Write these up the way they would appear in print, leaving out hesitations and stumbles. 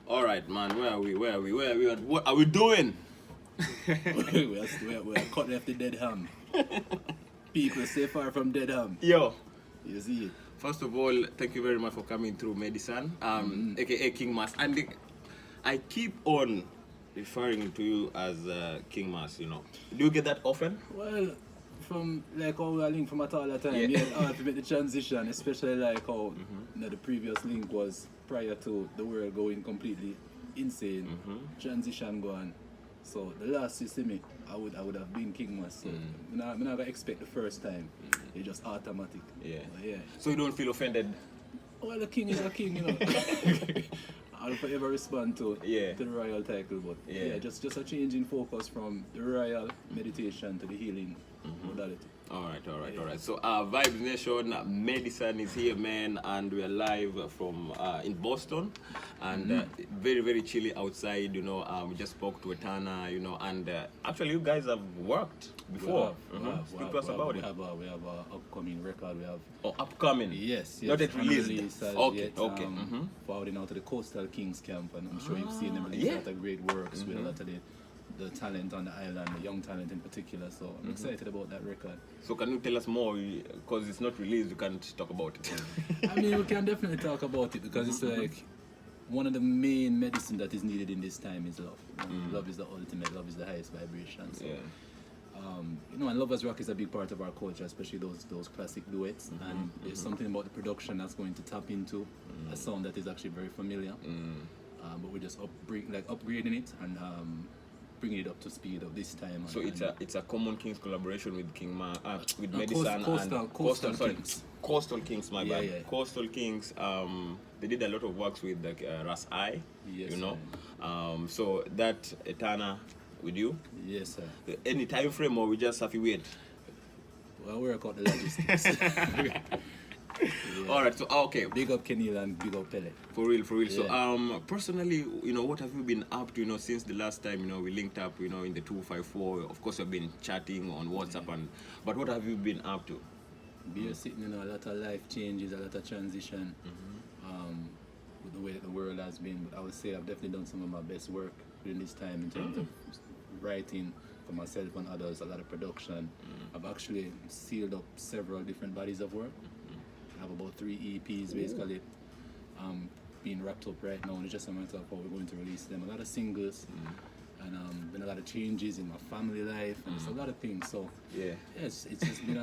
All right, man. Where are we? What are we doing? we are cutting off the dead ham. People stay far from dead ham. Yo. You see it. First of all, thank you very much for coming through, Medisun, aka King Mas. And I keep on referring to you as King Mas. You know, do you get that often? Well, from like how we are linked from at all the time, Yeah. yeah, hard to make the transition, especially like how you know, the previous link was prior to the world going completely insane. Transition going. So the last you see me, I would have been King Mas. So I'm not gonna expect the first time. It's just automatic. Yeah. But yeah. So you don't feel offended? Well, the king is a king, you know. I'll forever respond to the royal title, but yeah, just a change in focus from the royal meditation to the healing modality. All right. So, Vybe Nation, Medisun is here, man, and we are live from in Boston, and very, very chilly outside. You know, we just spoke to Etana, you know, and actually, you guys have worked before. Speak to us about it. We have a upcoming record. We have upcoming. Yes. Not yet released. Okay. Forwarding out to the Coastal Kings camp, and I'm sure you've seen them release a lot of great works with a lot of the talent on the island, the young talent in particular. So I'm excited about that record. So can you tell us more? Because it's not released, you can't talk about it. I mean, we can definitely talk about it because it's like one of the main medicine that is needed in this time is love. You know, love is the ultimate. Love is the highest vibration. So, you know, and Lovers Rock is a big part of our culture, especially those classic duets. And there's something about the production that's going to tap into a sound that is actually very familiar. But we're just upgrading it and bringing it up to speed of this time. So it's a Common Kings collaboration with with Medisun and Coastal Kings. Coastal Kings, my bad. Yeah. Coastal Kings. They did a lot of works with like Ras I. Yes, you know. So that Etana with you. Yes, sir. Any time frame, or we just have to wait? Well, we'll work out the logistics. All right. So okay. Big up Kenil and big up Pele. For real. Yeah. So personally, you know, what have you been up to? You know, since the last time, you know, we linked up, you know, in the 254. Of course, we've been chatting on WhatsApp, but what have you been up to? We are sitting, you know, a lot of life changes, a lot of transition. With the way that the world has been. But I would say I've definitely done some of my best work during this time in terms of writing for myself and others, a lot of production. I've actually sealed up several different bodies of work. I have about 3 EPs basically being wrapped up right now, and it's just a matter of how we're going to release them. A lot of singles, and been a lot of changes in my family life, and it's a lot of things. So yes, it's just been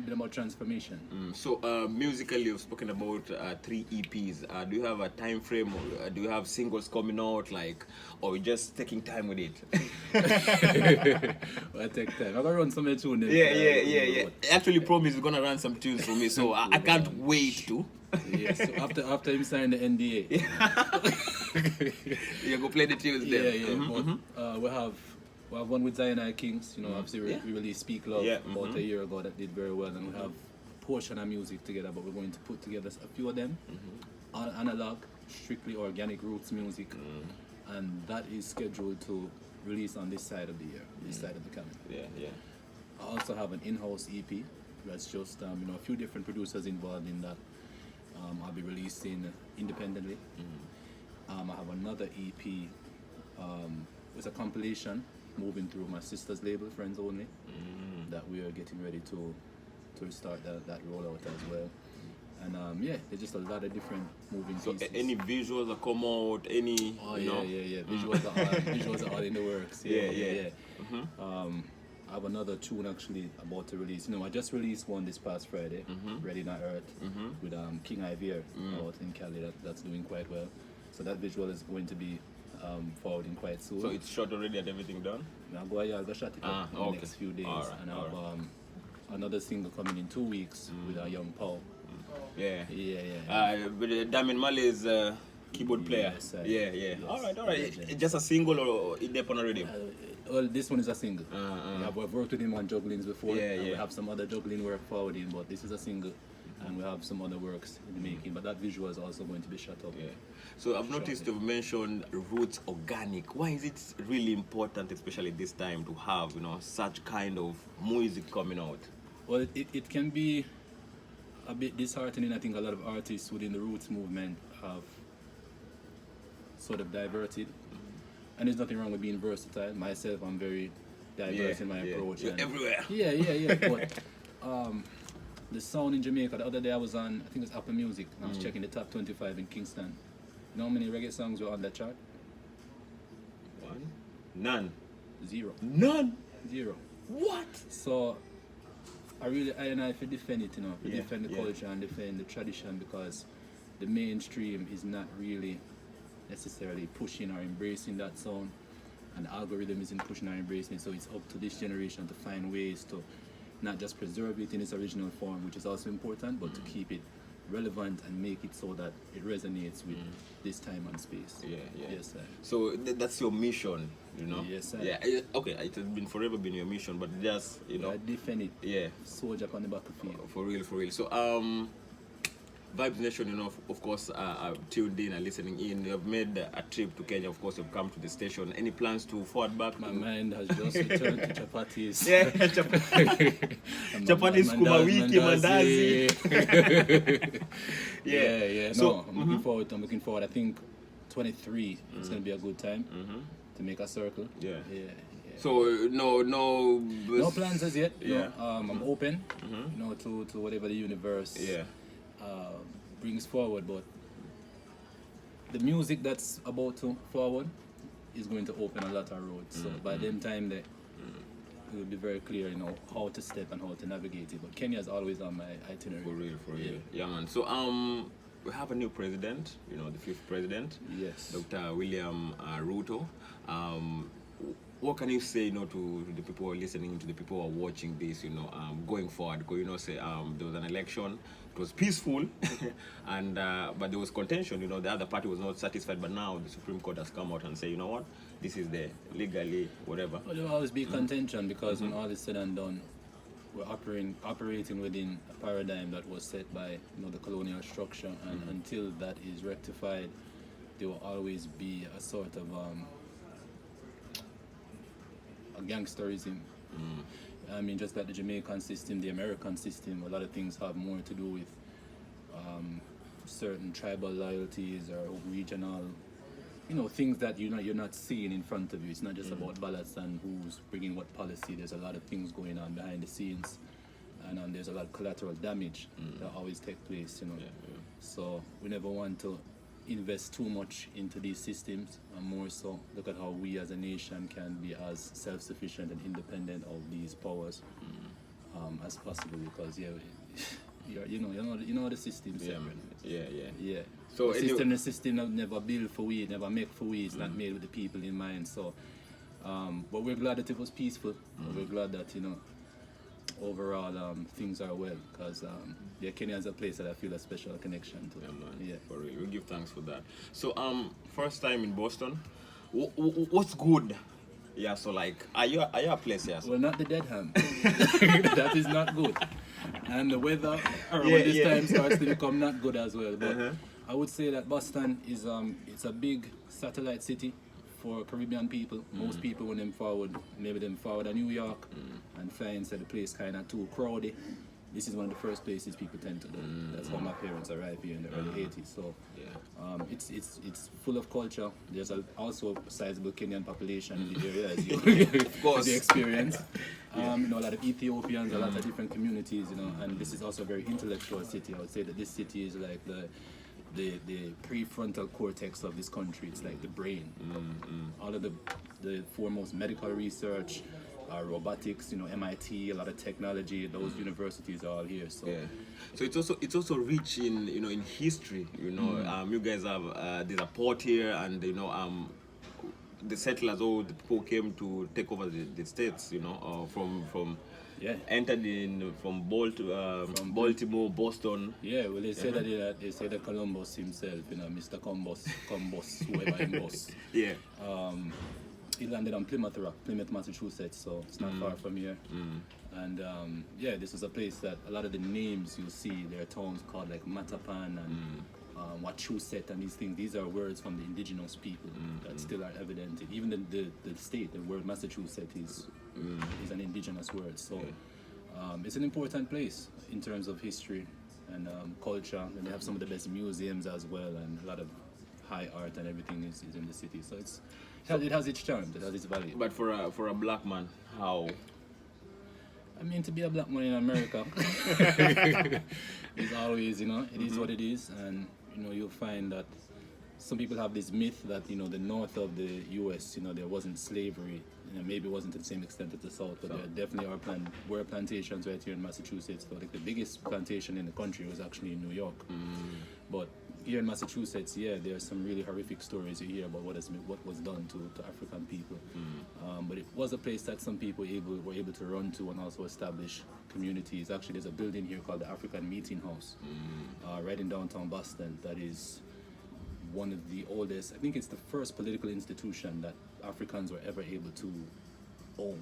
been about transformation. So musically, you've spoken about 3 EPs. Do you have a time frame, or do you have singles coming out, like, or you just taking time with it? Well, I take time. I'm gonna run some tunes. Yeah. Actually, promise you're gonna run some tunes for me, so I can't wait to. Yeah, so after him sign the NDA, you go play the tunes there. But we have one with Zion Kings. You know, obviously we released Speak Love about a year ago that did very well, and we have a portion of music together. But we're going to put together a few of them, analog, strictly organic roots music, and that is scheduled to release on this side of the year, this side of the calendar. Yeah. I also have an in-house EP that's just you know, a few different producers involved in that. I'll be releasing independently. I have another EP. It's a compilation moving through my sister's label, Friends Only, that we are getting ready to start that rollout as well. And there's just a lot of different moving pieces. So any visuals that come out, any? Yeah. Visuals are all in the works. Yeah. I have another tune actually about to release. You know, I just released one this past Friday, Ready Not Earth, with King Ivier out in Cali. That's doing quite well. So that visual is going to be forwarding quite soon. So it's shot already and everything done? I'll go shot it up in the next few days. And I have another single coming in 2 weeks with Young Paul. Yeah. But Damien Mali is keyboard player. Yes, All right. Just a single or in depth already? Well, this one is a single. We've worked with him on jugglings before. We have some other juggling work forwarding, but this is a single. And we have some other works in the making, but that visual is also going to be shot up. So I've noticed you've mentioned roots organic. Why is it really important, especially this time, to have, you know, such kind of music coming out? Well, it can be a bit disheartening. I think a lot of artists within the roots movement have sort of diverted. And there's nothing wrong with being versatile. Myself, I'm very diverse in my approach. You're everywhere. Yeah. But the sound in Jamaica, the other day I was on, I think it was Apple Music, and I was checking the top 25 in Kingston. You know how many reggae songs were on that chart? One? None. Zero. None? Zero. What? So I feel defend it, defend the culture and defend the tradition, because the mainstream is not really necessarily pushing or embracing that sound, and the algorithm isn't pushing or embracing it. So it's up to this generation to find ways to not just preserve it in its original form, which is also important, but to keep it relevant and make it so that it resonates with this time and space. Yes, sir. So that's your mission, Yes, sir. Yeah, okay, it has been forever been your mission, but just, I defend it. Yeah. Soldier on the battlefield. For real. So, Vibes Nation, of course, tuned in and listening in. You have made a trip to Kenya, of course, you've come to the station. Any plans to forward back? My mind has just returned to chapatis. Yeah, chapatis, kuma wiki, mandazi. Yeah. So, I'm looking forward. I think 23, it's going to be a good time to make a circle. Yeah. So, no plans as yet. Yeah. I'm open, to whatever the universe brings forward, but the music that's about to forward is going to open a lot of roads. So by them time it will be very clear, how to step and how to navigate it. But Kenya is always on my itinerary. For real. Yeah, man. So we have a new president, the fifth president. Yes. Dr. William Ruto. What can you say, to the people who are listening, to the people who are watching this, going forward? Because, there was an election. It was peaceful, and but there was contention. The other party was not satisfied. But now the Supreme Court has come out and say, you know what, this is the legally whatever. Well, there will always be contention, because when all is said and done, we're operating within a paradigm that was set by the colonial structure, and until that is rectified, there will always be a sort of a gangsterism. I mean, just like the Jamaican system, the American system, a lot of things have more to do with certain tribal loyalties or regional, things that you're not seeing in front of you. It's not just about ballots and who's bringing what policy. There's a lot of things going on behind the scenes, and there's a lot of collateral damage that always take place. So we never want to invest too much into these systems, and more so look at how we as a nation can be as self-sufficient and independent of these powers as possible, because you know the system. Yeah. So the system never built for we, never make for we. It's not made with the people in mind. So but we're glad that it was peaceful. We're glad that overall things are well, because Kenya is a place that I feel a special connection to. Yeah, for real. We give thanks for that. So first time in Boston, what's good? Yeah, so are you a place here? Well, not the Dead Ham. That is not good. And the weather around this time starts to become not good as well. But I would say that Boston is it's a big satellite city for Caribbean people. Most people, when them forward to New York and find the place kind of too crowded. This is one of the first places people tend to do. That's how my parents arrived here in the early 80s. So it's full of culture. There's also a sizable Kenyan population in the area, as you of course. the experience. A lot of Ethiopians, a lot of different communities, and this is also a very intellectual city. I would say that this city is like the prefrontal cortex of this country. It's like the brain. All of the foremost medical research, robotics, MIT, a lot of technology, those universities are all here. So so it's also rich in in history. You guys have there's a port here, and the settlers, the people came to take over the states. From entered in from Baltimore, Boston. Yeah, well, they say that Columbus himself, Mr. Columbus, whoever he was. Yeah. He landed on Plymouth Rock, Plymouth, Massachusetts, so it's not far from here. And this is a place that a lot of the names you see, there are towns called like Matapan and Wachusett and these things. These are words from the indigenous people that still are evident. Even the state, the word Massachusetts is an indigenous word. So it's an important place in terms of history and culture. And they have some of the best museums as well, and a lot of high art and everything is in the city. So it has its charm, it has its value. But for a black man, how? I mean, to be a black man in America is always, it is what it is, and you'll find that some people have this myth that the north of the U.S. there wasn't slavery. Maybe it wasn't to the same extent as the south, but there definitely were plantations right here in Massachusetts. So like the biggest plantation in the country was actually in New York. But here in Massachusetts, there's some really horrific stories you hear about what was done to African people. But it was a place that some people were able to run to and also establish communities. Actually, there's a building here called the African Meeting House, right in downtown Boston. That is one of the oldest. I think it's the first political institution that Africans were ever able to own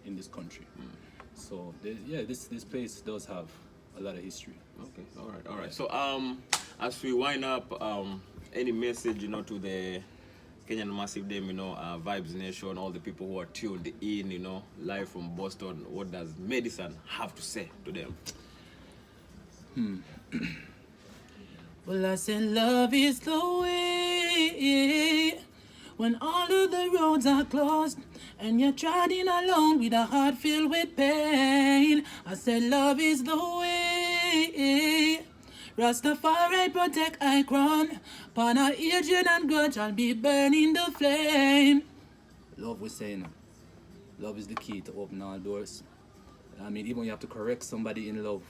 in this country. So this place does have a lot of history. Okay, all right. So as we wind up, any message to the Kenyan Massive Them, Vibes Nation, all the people who are tuned in, live from Boston, what does Medisun have to say to them? Well, I said love is the way. When all of the roads are closed and you're trotting alone with a heart filled with pain, I said love is the way. Rastafari protect I crown, upon our aged and grudge I'll be burning the flame. Love we're saying, love is the key to open all doors. I mean, even when you have to correct somebody in love,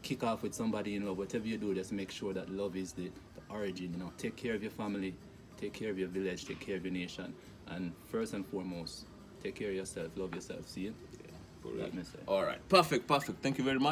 kick off with somebody in love, whatever you do, just make sure that love is the origin. Take care of your family, take care of your village, take care of your nation, and first and foremost, take care of yourself, love yourself. See you? All right, perfect. Thank you very much.